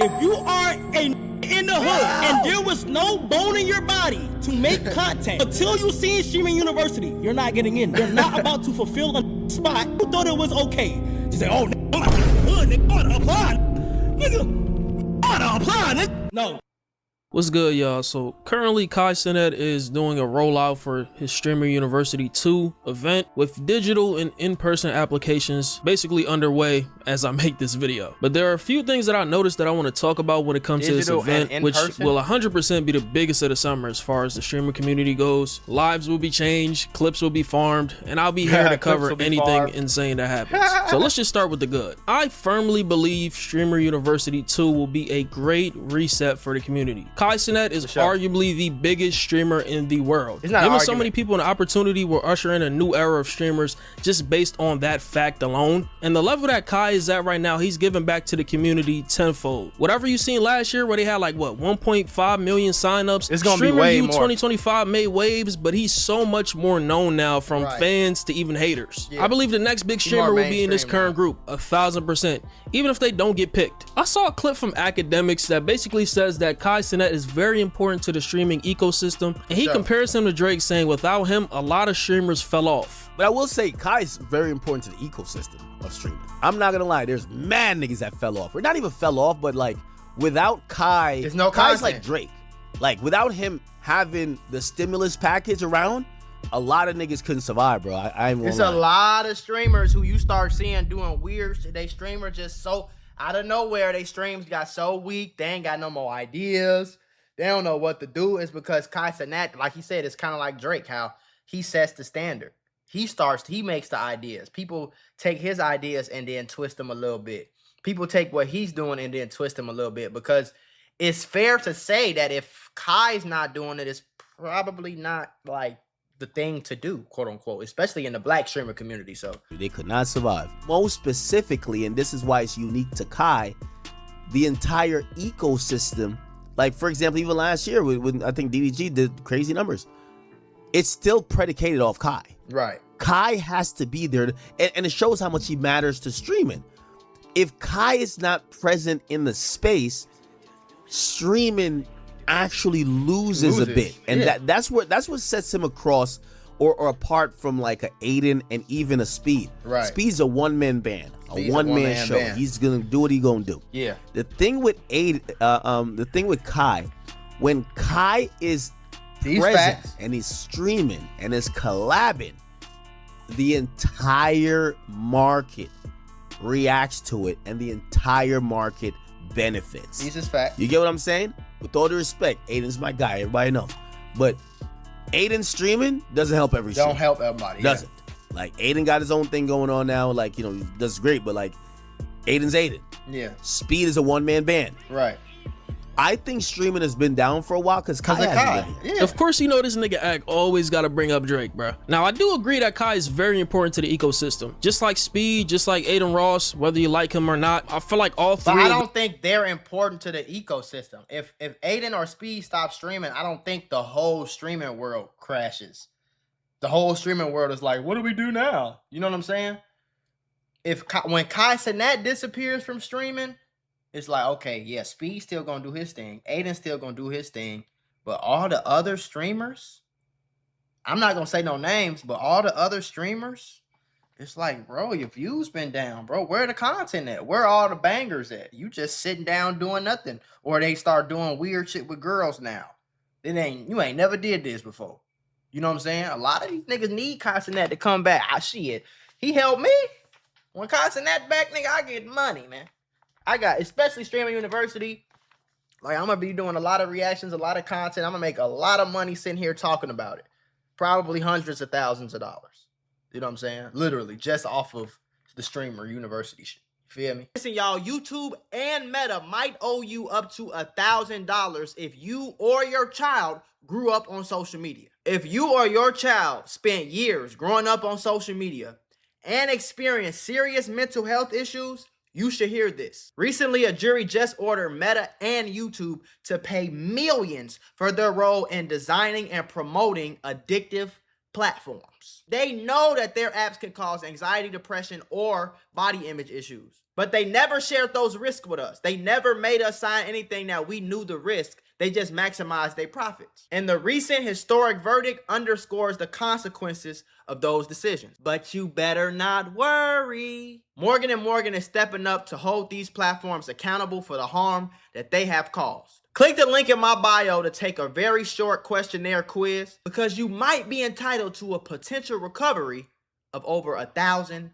If you are in the hood and there was no bone in your body to make content until you see Streaming University, you're not getting in. You're not about to fulfill a spot. You thought it was okay to say, oh, I'm not in the hood, nigga, I wanna apply. Nigga, I wanna apply, nigga. No. What's good, y'all? So currently Cenat is doing a rollout for his Streamer University 2 event with digital and in-person applications basically underway as I make this video. But there are a few things that I noticed that I want to talk about when it comes to this event, which will 100% be the biggest of the summer as far as the streamer community goes. Lives will be changed, clips will be farmed, and I'll be here to cover anything insane that happens. So let's just start with the good. I firmly believe Streamer University 2 will be a great reset for the community. Cenat is arguably the biggest streamer in the world. Giving so many people an opportunity will usher in a new era of streamers just based on that fact alone. And the level that Kai is at right now, he's giving back to the community tenfold. Whatever you seen last year where they had like what 1.5 million signups, it's gonna be way more. 2025 made waves, but he's so much more known now from fans to even haters. I believe the next big streamer will be in this current group 1000%, even if they don't get picked. I saw a clip from Academics that basically says that Cenat is very important to the streaming ecosystem, and he compares him to Drake, saying without him a lot of streamers fell off. But I will say Kai's very important to the ecosystem of streaming. I'm not gonna lie, there's mad niggas that fell off, or not even fell off, but like without Kai, there's no Kai's like Drake. Like without him having the stimulus package around, a lot of niggas couldn't survive, bro. I ain't gonna There's lie. a lot of streamers who you start seeing doing weird shit. They streamer just so out of nowhere, they streams got so weak, they ain't got no more ideas. They don't know what to do. Is because Cenat, like he said, it's kind of like Drake, how he sets the standard. He makes the ideas. People take his ideas and then twist them a little bit. People take what he's doing and then twist them a little bit, because it's fair to say that if Kai's not doing it, it's probably not like the thing to do, quote unquote, especially in the black streamer community. So they could not survive. Most specifically, and this is why it's unique to Kai, the entire ecosystem. Like, for example, even last year when I think DDG did crazy numbers, it's still predicated off Kai. Right. Kai has to be there, and it shows how much he matters to streaming. If Kai is not present in the space, streaming actually loses a bit, and that's what sets him across or apart from like a Aiden and even a Speed. Right. Speed's a one-man band, a one-man show. Band. He's gonna do what he's gonna do. Yeah. The thing with the thing with Kai, when Kai is present and he's streaming and is collabing, the entire market reacts to it, and the entire market benefits. These is facts. You get what I'm saying? With all due respect, Aiden's my guy. Everybody know, but Aiden streaming doesn't help every streamer. Don't help everybody. Doesn't. Like Aiden got his own thing going on now. Like, you know, he does great, but like Aiden's Aiden. Yeah. Speed is a one-man band. Right. I think streaming has been down for a while because Kai hasn't been here. Yeah. Of course, you know this nigga Act always got to bring up Drake, bro. Now, I do agree that Kai is very important to the ecosystem. Just like Speed, just like Aiden Ross, whether you like him or not. I feel like all three. But I don't think they're important to the ecosystem. If Aiden or Speed stop streaming, I don't think the whole streaming world crashes. The whole streaming world is like, what do we do now? You know what I'm saying? When Cenat disappears from streaming, it's like, okay, yeah, Speed's still gonna do his thing, Aiden's still gonna do his thing, but all the other streamers, I'm not gonna say no names, but all the other streamers, it's like, bro, your views been down, bro. Where the content at? Where are all the bangers at? You just sitting down doing nothing, or they start doing weird shit with girls now. You ain't never did this before. You know what I'm saying? A lot of these niggas need Cenat to come back. Shit, he helped me. When Cenat back, nigga, I get money, man. I got, especially Streaming University, like I'm gonna be doing a lot of reactions, a lot of content. I'm gonna make a lot of money sitting here talking about it. Probably hundreds of thousands of dollars. You know what I'm saying? Literally, just off of the Streamer University shit. You feel me? Listen, y'all, YouTube and Meta might owe you up to $1,000 if you or your child grew up on social media. If you or your child spent years growing up on social media and experienced serious mental health issues, you should hear this. Recently, a jury just ordered Meta and YouTube to pay millions for their role in designing and promoting addictive platforms. They know that their apps can cause anxiety, depression, or body image issues. But they never shared those risks with us. They never made us sign anything that we knew the risk. They just maximized their profits. And the recent historic verdict underscores the consequences of those decisions. But you better not worry. Morgan & Morgan is stepping up to hold these platforms accountable for the harm that they have caused. Click the link in my bio to take a very short questionnaire quiz because you might be entitled to a potential recovery of over $1,000.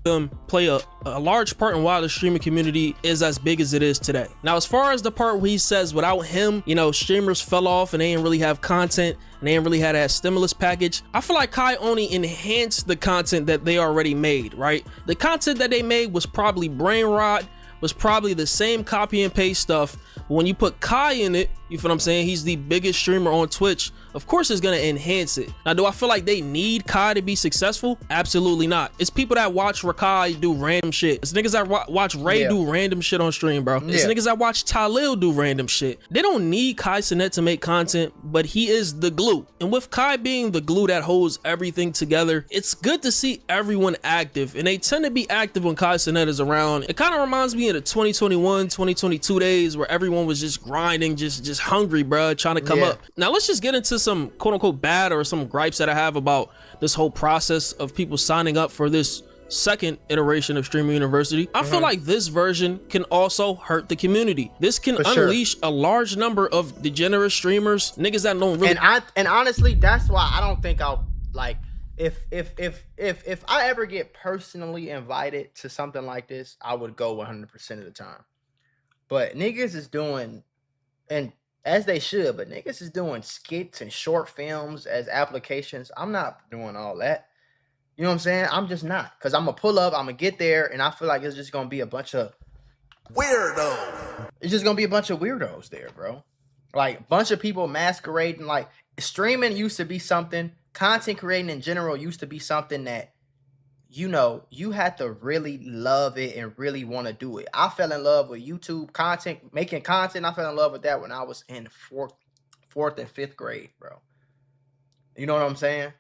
Them play a large part in why the streaming community is as big as it is today. Now, as far as the part where he says without him, you know, streamers fell off and they didn't really have content and they didn't really have that stimulus package, I feel like Kai only enhanced the content that they already made, right? The content that they made was probably brain rot, was probably the same copy and paste stuff. But when you put Kai in it, you feel what I'm saying? He's the biggest streamer on Twitch. Of course it's gonna enhance it. Now, do I feel like they need Kai to be successful? Absolutely not. It's people that watch Rakai do random shit. It's niggas that watch Ray do random shit on stream, bro. It's niggas that watch Talil do random shit. They don't need Kai Cenat to make content, but he is the glue. And with Kai being the glue that holds everything together, it's good to see everyone active. And they tend to be active when Kai Cenat is around. It kind of reminds me of the 2021, 2022 days where everyone was just grinding, just hungry, bro, trying to come up. Now, let's just get into some quote unquote bad or some gripes that I have about this whole process of people signing up for this second iteration of Streamer University. I feel like this version can also hurt the community. This can unleash a large number of degenerate streamers, niggas that don't really. And honestly, that's why I don't think I'll like if I ever get personally invited to something like this, I would go 100% of the time. But niggas is doing, and as they should, but niggas is doing skits and short films as applications. I'm not doing all that. You know what I'm saying? I'm just not. Because I'm going to pull up, I'm going to get there, and I feel like it's just going to be a bunch of weirdos. It's just going to be a bunch of weirdos there, bro. Like, a bunch of people masquerading. Like, streaming used to be something. Content creating in general used to be something that, you know, you had to really love it and really want to do it. I fell in love with YouTube content, making content. I fell in love with that when I was in fourth and fifth grade, bro. You know what I'm saying?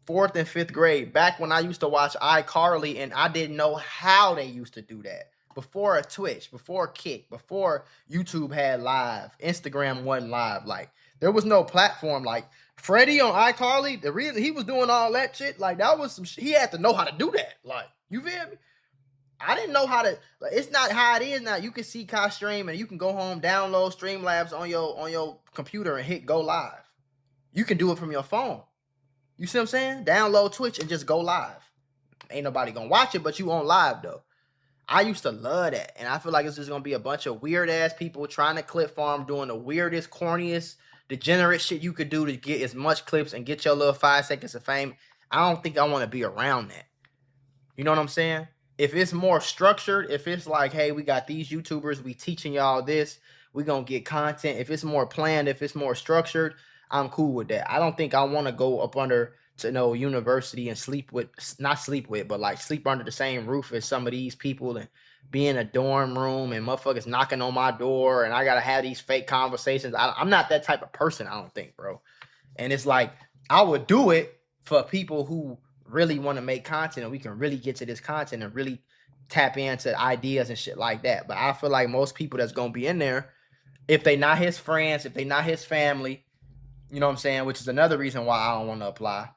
4th and 5th grade, back when I used to watch iCarly and I didn't know how they used to do that. Before a Twitch, before Kick, before YouTube had live, Instagram wasn't live. Like, there was no platform. Like, Freddie on iCarly, the reason he was doing all that shit, like, that was some shit. He had to know how to do that. Like, you feel me? I didn't know how to, like, it's not how it is now. You can see Kai stream and you can go home, download Streamlabs on your computer and hit go live. You can do it from your phone. You see what I'm saying? Download Twitch and just go live. Ain't nobody gonna watch it, but you on live though. I used to love that. And I feel like it's just gonna be a bunch of weird ass people trying to clip farm, doing the weirdest, corniest, degenerate shit you could do to get as much clips and get your little 5 seconds of fame. I don't think I want to be around that. You know what I'm saying? If it's more structured, if it's like, hey, we got these YouTubers, we teaching y'all this, we gonna get content. If it's more planned, if it's more structured, I'm cool with that. I don't think I want to go up under to no university and sleep under the same roof as some of these people and be in a dorm room and motherfuckers knocking on my door and I gotta have these fake conversations. I'm not that type of person, I don't think, bro. And it's like, I would do it for people who really want to make content and we can really get to this content and really tap into ideas and shit like that. But I feel like most people that's gonna be in there, if they not his friends, if they not his family, you know what I'm saying? Which is another reason why I don't want to apply.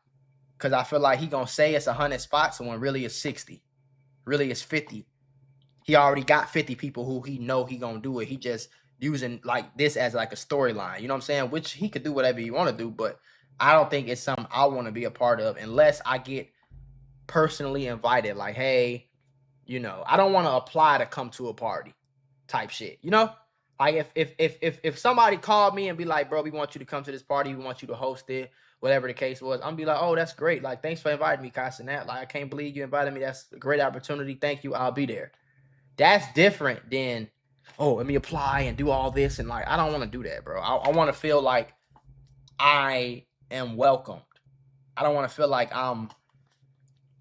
Because I feel like he going to say it's 100 spots when really it's 60. Really it's 50. He already got 50 people who he know he going to do it. He just using like this as like a storyline. You know what I'm saying? Which he could do whatever he want to do. But I don't think it's something I want to be a part of unless I get personally invited. Like, hey, you know, I don't want to apply to come to a party type shit. You know? Like if somebody called me and be like, bro, we want you to come to this party, we want you to host it, whatever the case was, I'm be like, oh, that's great. Like, thanks for inviting me, Kai Cenat. Like, I can't believe you invited me. That's a great opportunity. Thank you. I'll be there. That's different than, oh, let me apply and do all this. And like, I don't want to do that, bro. I want to feel like I am welcomed. I don't want to feel like I'm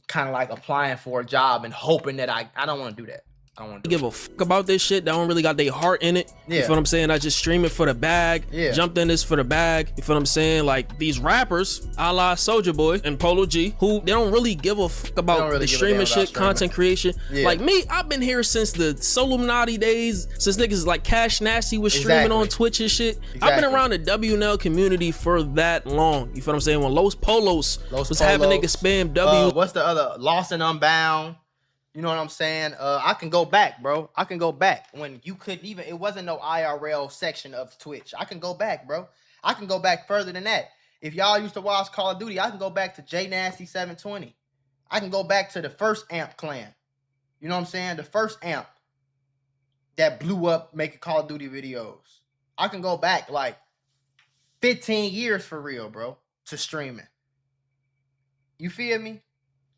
kind of like applying for a job and hoping that I don't want to do that. I want to give a fuck about this shit. They don't really got their heart in it. You Yeah. feel what I'm saying? I just stream it for the bag. Yeah. Jumped in this for the bag. You feel what I'm saying? Like these rappers, a la Soulja Boy and Polo G, who they don't really give a fuck about really the give a streaming damn about shit, streaming. content creation. Yeah. Like me, I've been here since the Soluminati days, since niggas like Cash Nasty was streaming on Twitch and shit. I've been around the WNL community for that long. You feel what I'm saying? When Los Polos was having niggas spam W. What's the other? Lost and Unbound. You know what I'm saying? I can go back, bro. I can go back when you couldn't even. It wasn't no IRL section of Twitch. I can go back, bro. I can go back further than that. If y'all used to watch Call of Duty, I can go back to J Nasty 720. I can go back to the first Amp clan. You know what I'm saying? The first Amp that blew up making Call of Duty videos. I can go back like 15 years for real, bro, to streaming. You feel me?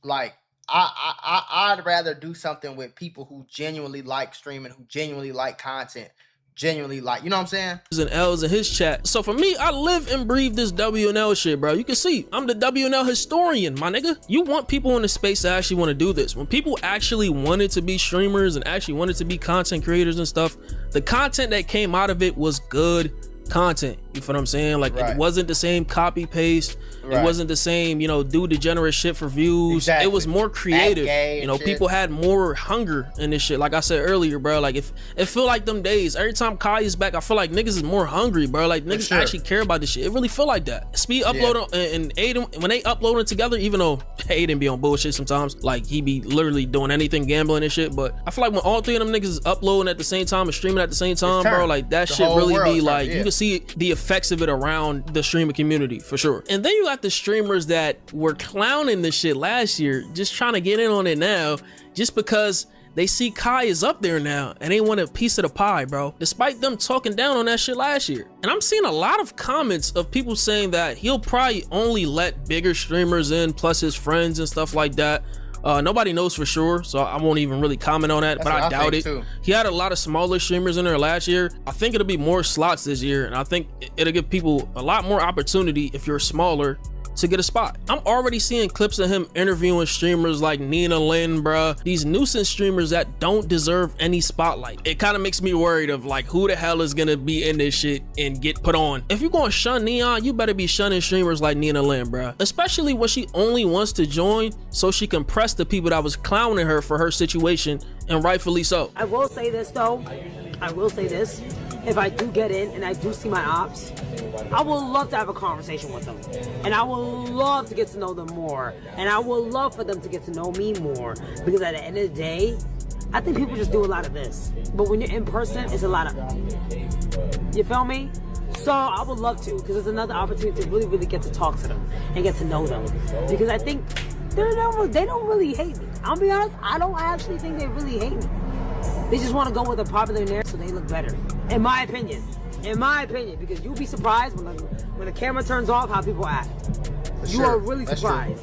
Like, I'd rather do something with people who genuinely like streaming, who genuinely like content, genuinely like, you know what I'm saying? And L's in his chat. So for me, I live and breathe this WNL shit, bro. You can see I'm the WNL historian, my nigga. You want people in the space that actually want to do this. When people actually wanted to be streamers and actually wanted to be content creators and stuff, the content that came out of it was good content. You feel what I'm saying? Like, it wasn't the same copy paste. It wasn't the same, you know, do degenerate shit for views. It was more creative. You know, people had more hunger in this shit. Like I said earlier, bro, like if it feel like them days, every time Kai is back, I feel like niggas is more hungry, bro. Like niggas actually care about this shit. It really feel like that. Speed upload and Aiden, when they uploading together, even though Aiden be on bullshit sometimes, like he be literally doing anything, gambling and shit, but I feel like when all three of them niggas is uploading at the same time and streaming at the same time, bro, like that shit really be like, you can see the effects of it around the streaming community for sure. And then you got the streamers that were clowning this shit last year, just trying to get in on it now, just because they see Kai is up there now and they want a piece of the pie, bro, despite them talking down on that shit last year. And I'm seeing a lot of comments of people saying that he'll probably only let bigger streamers in, plus his friends and stuff like that. Nobody knows for sure, so I won't even really comment on that, but I doubt it. He had a lot of smaller streamers in there last year. I think it'll be more slots this year, and I think it'll give people a lot more opportunity if you're smaller to get a spot. I'm already seeing clips of him interviewing streamers like Nina Lynn, bruh. These nuisance streamers that don't deserve any spotlight. It kind of makes me worried of like, who the hell is gonna be in this shit and get put on? If you're gonna shun Neon, you better be shunning streamers like Nina Lynn, bruh. Especially when she only wants to join so she can press the people that was clowning her for her situation, and rightfully so. I will say this though, I will say this. If I do get in and I do see my ops, I would love to have a conversation with them. And I would love to get to know them more. And I would love for them to get to know me more. Because at the end of the day, I think people just do a lot of this. But when you're in person, it's a lot of, you feel me? So I would love to, because it's another opportunity to really, really get to talk to them and get to know them. Because I think they don't really hate me. I'll be honest, I don't actually think they really hate me. They just want to go with a popular narrative so they look better. In my opinion, because you'll be surprised when the camera turns off how people act. You are really surprised.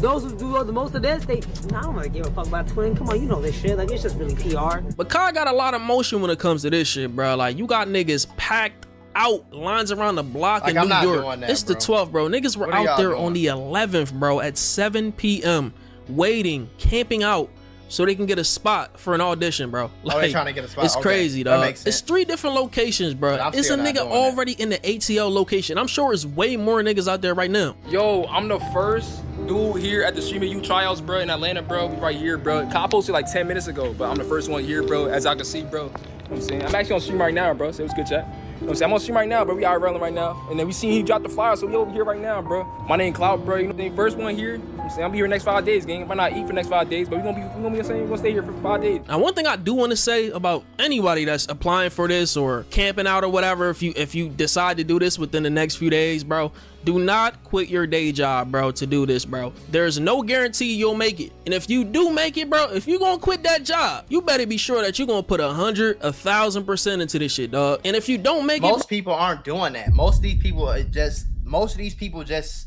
Those who do the most of this, I don't really give a fuck about twin. Come on, you know this shit. Like, it's just really PR. But Kai got a lot of motion when it comes to this shit, bro. Like, you got niggas packed out, lines around the block in New York. It's the 12th, bro. Niggas were out there on the 11th, bro, at 7 p.m. waiting, camping out, so they can get a spot for an audition, bro. Like, they trying to get a spot. It's crazy, dog. It's 3 different locations, bro. It's a nigga already in the ATL location. I'm sure it's way more niggas out there right now. Yo, I'm the first dude here at the Streaming U tryouts, bro, in Atlanta, bro. We right here, bro. I posted like 10 minutes ago, but I'm the first one here, bro, as I can see, bro. You know what I'm saying? I'm actually on stream right now, bro, so it was good chat. You know what I'm saying? I'm on stream right now, bro. We out rolling right now. And then we seen he dropped the flyer, so we over here right now, bro. My name Cloud, bro. You know, the first one here. You know what I'm saying? I'll be here next 5 days, gang. Might not eat for next 5 days, but we gonna stay here for 5 days. Now, one thing I do want to say about anybody that's applying for this or camping out or whatever, if you decide to do this within the next few days, bro, do not quit your day job, bro, to do this, bro. There's no guarantee you'll make it. And if you do make it, bro, if you gonna quit that job, you better be sure that you're gonna put 100, 1,000% into this shit, dog. And if you don't make it, most people aren't doing that. Most of these people just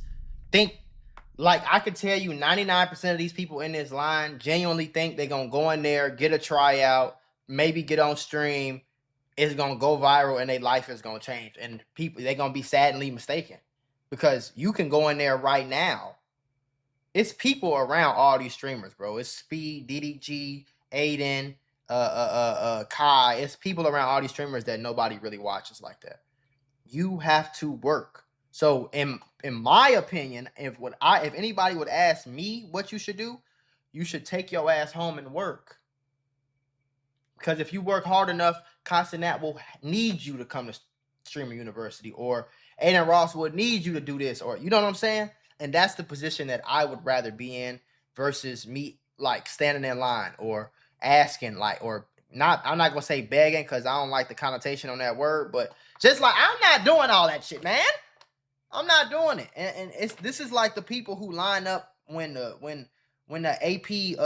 think, like, I could tell you 99% of these people in this line genuinely think they're gonna go in there, get a tryout, maybe get on stream, it's gonna go viral, and their life is gonna change. And people, they're gonna be sadly mistaken. Because you can go in there right now. It's people around all these streamers, bro. It's Speed, DDG, Aiden, Kai. It's people around all these streamers that nobody really watches like that. You have to work. So in my opinion, if anybody would ask me what you should do, you should take your ass home and work. Because if you work hard enough, Cenat will need you to come to Streamer University, or Aiden Ross would need you to do this, or you know what I'm saying? And that's the position that I would rather be in versus me like standing in line or asking, like, or not. I'm not gonna say begging because I don't like the connotation on that word, but just like I'm not doing all that shit, man. I'm not doing it. And this is like the people who line up when the AP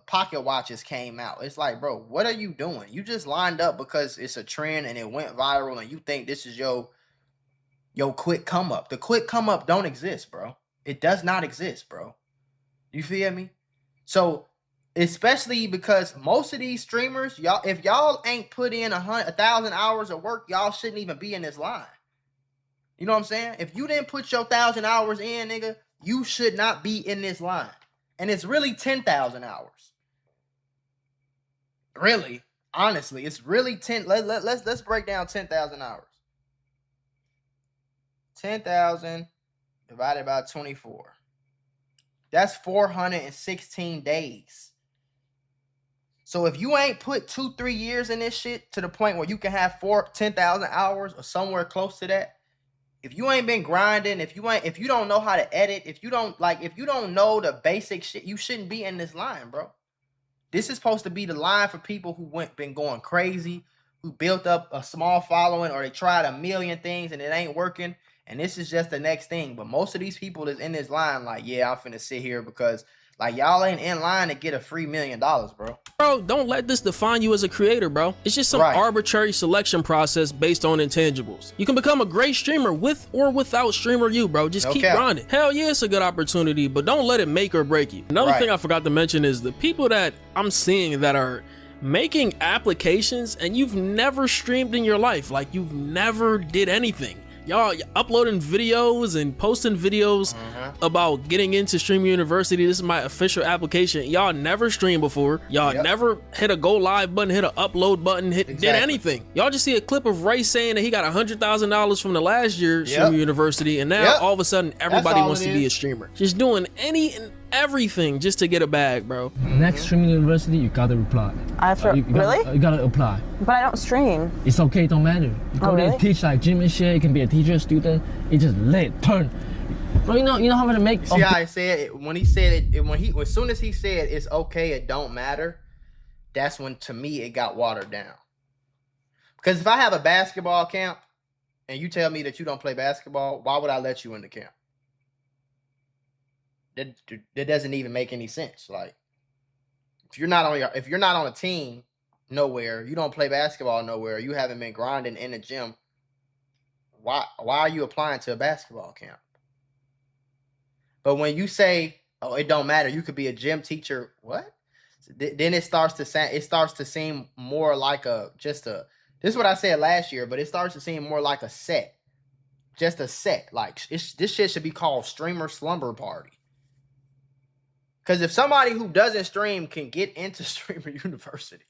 pocket watches came out. It's like, bro, what are you doing? You just lined up because it's a trend and it went viral and you think this is your quick come up. The quick come up don't exist, bro. It does not exist, bro. You feel me? So, especially because most of these streamers, y'all, if y'all ain't put in 1,000 hours of work, y'all shouldn't even be in this line. You know what I'm saying? If you didn't put your 1,000 hours in, nigga, you should not be in this line. And it's really 10,000 hours. Really, honestly, it's really 10. Let's break down 10,000 hours. 10,000 divided by 24. That's 416 days. So if you ain't put 2-3 years in this shit to the point where you can have 10,000 hours or somewhere close to that, if you ain't been grinding, if you don't know how to edit, if you don't know the basic shit, you shouldn't be in this line, bro. This is supposed to be the line for people who been going crazy, who built up a small following, or they tried a million things and it ain't working. And this is just the next thing. But most of these people that's in this line, like, yeah, I'm finna sit here because like y'all ain't in line to get a free $1 million, bro. Bro, don't let this define you as a creator, bro. It's just some arbitrary selection process based on intangibles. You can become a great streamer with or without Streamer U, bro. Just keep grinding. Hell yeah, it's a good opportunity, but don't let it make or break you. Another thing I forgot to mention is the people that I'm seeing that are making applications and you've never streamed in your life. Like, you've never did anything. Y'all uploading videos and posting videos about getting into Streamer University. This is my official application. Y'all never streamed before. Y'all never hit a go live button, hit a upload button, did anything. Y'all just see a clip of Ray saying that he got $100,000 from the last year Streamer University, and now all of a sudden everybody wants to be a streamer. Just doing any and everything just to get a bag, bro. Next Streaming University, you gotta reply. I have to, really? You gotta apply. But I don't stream. It's okay, it don't matter. You go there, teach like gym and shit. You can be a teacher, student. It just lit, turn. Bro, you know how much to make. See how I said it when he said it. As soon as he said it's okay, it don't matter. That's when, to me, it got watered down. Because if I have a basketball camp and you tell me that you don't play basketball, why would I let you in the camp? That doesn't even make any sense. Like, if you're not on a team nowhere, you don't play basketball nowhere, you haven't been grinding in the gym, why are you applying to a basketball camp? But when you say, oh, it don't matter, you could be a gym teacher, what? Then it starts to seem more like this is what I said last year, but it starts to seem more like a set. Just a set. Like, this shit should be called Streamer Slumber Party. Because if somebody who doesn't stream can get into Streamer University,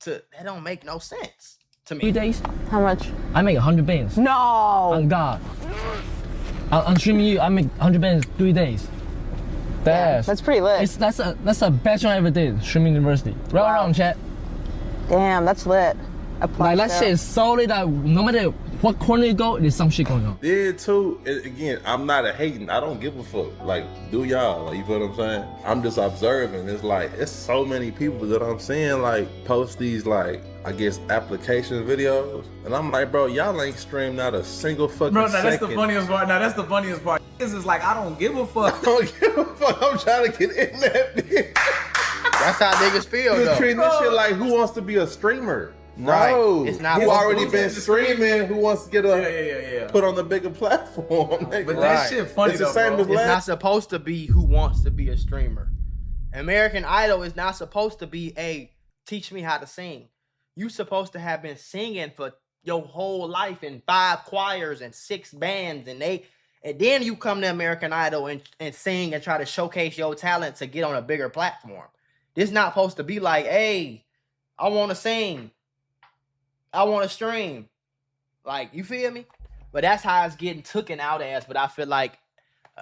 that don't make no sense to me. 3 days? How much? I make 100 bands. No! On God. On Streaming U, I make 100 bands 3 days. That's pretty lit. That's a best one I ever did, Streaming University. Right around, chat. Damn, that's lit. Like, that shit is solid. That no matter what corner you go, there's some shit going on. Yeah, too. Again, I'm not a hating. I don't give a fuck. Like, do y'all? Like, you feel what I'm saying? I'm just observing. It's like, it's so many people that I'm seeing, like, post these, like, I guess, application videos. And I'm like, bro, y'all ain't streamed not a single fucking second. Bro, that's the funniest part. Now, that's the funniest part. This is like, I don't give a fuck. I don't give a fuck. I'm trying to get in that bitch. That's how niggas feel, though. Treating this shit like, who wants to be a streamer? Right. No, it's not. Who already been streaming? Who wants to get put on the bigger platform? But that shit funny. It's the same as it's not supposed to be who wants to be a streamer. American Idol is not supposed to be a teach me how to sing. You supposed to have been singing for your whole life in 5 choirs and 6 bands, and then you come to American Idol and sing and try to showcase your talent to get on a bigger platform. This not supposed to be like, hey, I want to sing. I want to stream. Like, you feel me? But that's how it's getting taken out as. But I feel like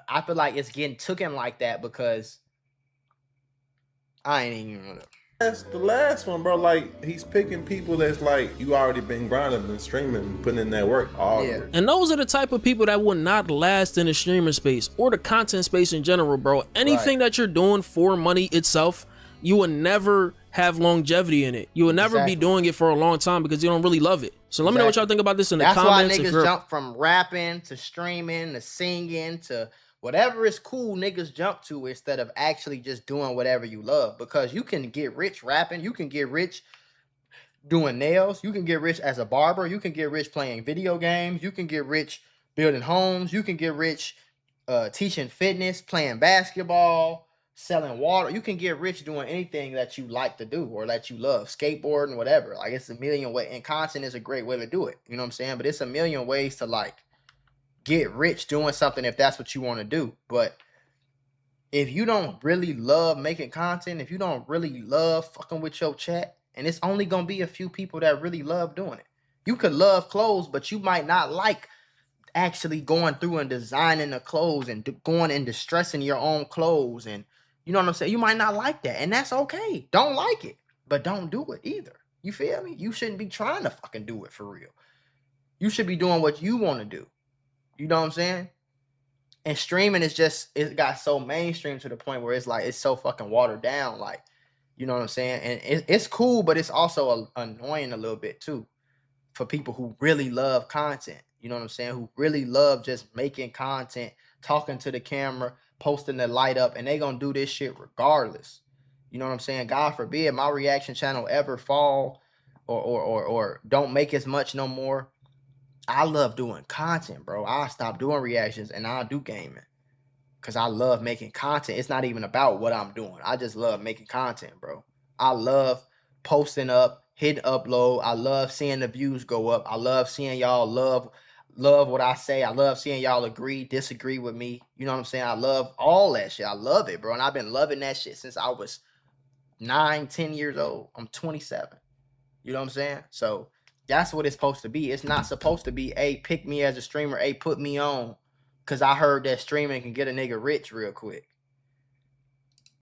it's getting taken like that because I ain't even know. That's the last one, bro. Like, he's picking people that's like, you already been grinding and streaming, putting in that work. And those are the type of people that will not last in the streaming space or the content space in general, bro. Anything that you're doing for money itself, you will never have longevity in it. You will never be doing it for a long time because you don't really love it. So let me know what y'all think about this in the comments. That's why niggas jump from rapping to streaming to singing to whatever is cool, niggas jump to instead of actually just doing whatever you love. Because you can get rich rapping, you can get rich doing nails, you can get rich as a barber, you can get rich playing video games, you can get rich building homes, you can get rich teaching fitness, playing basketball, selling water. You can get rich doing anything that you like to do or that you love, skateboarding, whatever. Like, it's a million ways, and content is a great way to do it. You know what I'm saying? But it's a million ways to like get rich doing something if that's what you want to do. But if you don't really love making content, if you don't really love fucking with your chat, and it's only gonna be a few people that really love doing it. You could love clothes, but you might not like actually going through and designing the clothes and going and distressing your own clothes, and you know what I'm saying? You might not like that, and that's okay. Don't like it, but don't do it either. You feel me? You shouldn't be trying to fucking do it for real. You should be doing what you want to do. You know what I'm saying? And streaming is just, it got so mainstream to the point where it's like, it's so fucking watered down. Like, you know what I'm saying? And it's cool, but it's also annoying a little bit too for people who really love content. You know what I'm saying? Who really love just making content, talking to the camera, posting the light up, and they gonna do this shit regardless. You know what I'm saying? God forbid my reaction channel ever fall or don't make as much no more. I love doing content, bro. I'll stop doing reactions and I'll do gaming because I love making content. It's not even about what I'm doing. I just love making content, bro. I love posting up, hitting upload. I love seeing the views go up. I love seeing y'all love what I say. I love seeing y'all agree, disagree with me. You know what I'm saying? I love all that shit. I love it, bro. And I've been loving that shit since I was 9, 10 years old. I'm 27. You know what I'm saying? So that's what it's supposed to be. It's not supposed to be, hey, pick me as a streamer, hey, put me on, because I heard that streaming can get a nigga rich real quick.